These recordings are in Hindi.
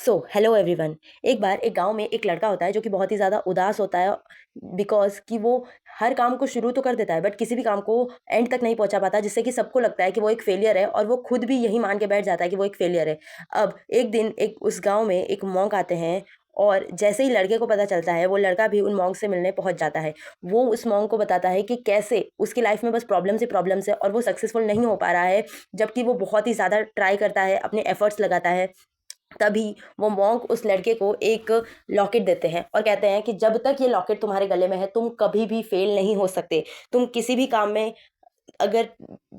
Hello everyone. एक बार एक गांव में एक लड़का होता है जो कि बहुत ही ज़्यादा उदास होता है बिकॉज कि वो हर काम को शुरू तो कर देता है बट किसी भी काम को एंड तक नहीं पहुंचा पाता, जिससे कि सबको लगता है कि वो एक फेलियर है और वो खुद भी यही मान के बैठ जाता है कि वो एक फेलियर है। अब एक दिन एक उस गांव में एक मॉन्क आते हैं और जैसे ही लड़के को पता चलता है वो लड़का भी उन मॉन्क से मिलने पहुंच जाता है। वो उस मॉन्क को बताता है कि कैसे उसकी लाइफ में बस प्रॉब्लम्स ही प्रॉब्लम्स है और वो सक्सेसफुल नहीं हो पा रहा है, जबकि वो बहुत ही ज़्यादा ट्राई करता है, अपने एफर्ट्स लगाता है। तभी वो मॉन्क उस लड़के को एक लॉकेट देते हैं और कहते हैं कि जब तक ये लॉकेट तुम्हारे गले में है तुम कभी भी फेल नहीं हो सकते। तुम किसी भी काम में अगर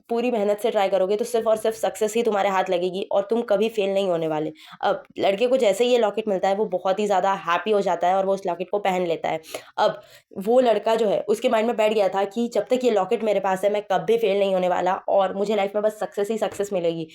पूरी मेहनत से ट्राई करोगे तो सिर्फ और सिर्फ सक्सेस ही तुम्हारे हाथ लगेगी और तुम कभी फेल नहीं होने वाले। अब लड़के को जैसे ही ये लॉकेट मिलता है वो बहुत ही ज़्यादा हैप्पी हो जाता है और वो उस लॉकेट को पहन लेता है। अब वो लड़का जो है उसके माइंड में बैठ गया था कि जब तक ये लॉकेट मेरे पास है मैं कभी फेल नहीं होने वाला और मुझे लाइफ में बस सक्सेस ही सक्सेस मिलेगी।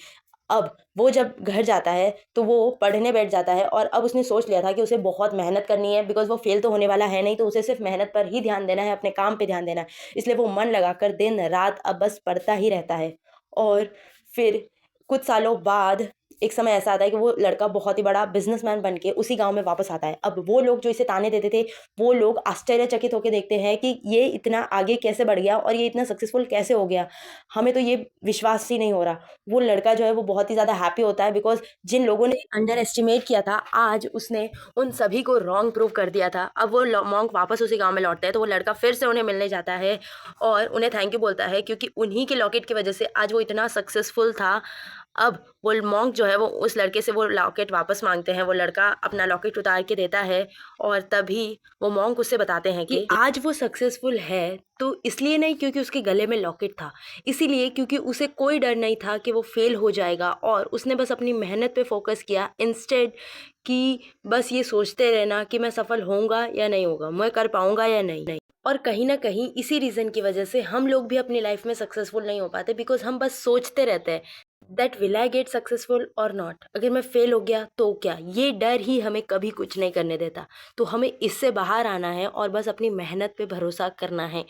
अब वो जब घर जाता है तो वो पढ़ने बैठ जाता है और अब उसने सोच लिया था कि उसे बहुत मेहनत करनी है, बिकॉज़ वो फेल तो होने वाला है नहीं, तो उसे सिर्फ मेहनत पर ही ध्यान देना है, अपने काम पे ध्यान देना है। इसलिए वो मन लगाकर दिन रात अब बस पढ़ता ही रहता है। और फिर कुछ सालों बाद एक समय ऐसा आता है कि वो लड़का बहुत ही बड़ा बिजनेसमैन बन के उसी गांव में वापस आता है। अब वो लोग जो इसे ताने देते थे वो लोग आश्चर्यचकित होकर देखते हैं कि ये इतना आगे कैसे बढ़ गया और ये इतना सक्सेसफुल कैसे हो गया, हमें तो ये विश्वास ही नहीं हो रहा। वो लड़का जो है वो बहुत ही ज़्यादा हैप्पी होता है बिकॉज़ जिन लोगों ने अंडर एस्टिमेट किया था, आज उसने उन सभी को रॉन्ग प्रूव कर दिया था। अब वो मॉन्क वापस उसी गाँव में लौटते हैं तो वो लड़का फिर से उन्हें मिलने जाता है और उन्हें थैंक यू बोलता है, क्योंकि उन्हीं के लॉकेट की वजह से आज वो इतना सक्सेसफुल था। अब वो मॉन्क जो है वो उस लड़के से वो लॉकेट वापस माँगते हैं, वो लड़का अपना लॉकेट उतार के देता है और तभी वो मॉन्क उससे बताते हैं कि आज वो सक्सेसफुल है तो इसलिए नहीं क्योंकि उसके गले में लॉकेट था, इसीलिए क्योंकि उसे कोई डर नहीं था कि वो फेल हो जाएगा और उसने बस अपनी मेहनत पे फोकस किया इंस्टेड कि बस ये सोचते रहना कि मैं सफल होऊंगा या नहीं होगा, मैं कर पाऊंगा या नहीं। और कहीं ना कहीं इसी रीज़न की वजह से हम लोग भी अपनी लाइफ में सक्सेसफुल नहीं हो पाते, बिकॉज हम बस सोचते रहते हैं that will I get successful और नॉट, अगर मैं फेल हो गया तो क्या। ये डर ही हमें कभी कुछ नहीं करने देता। तो हमें इससे बाहर आना है और बस अपनी मेहनत पे भरोसा करना है।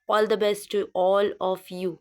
All the best to all of you.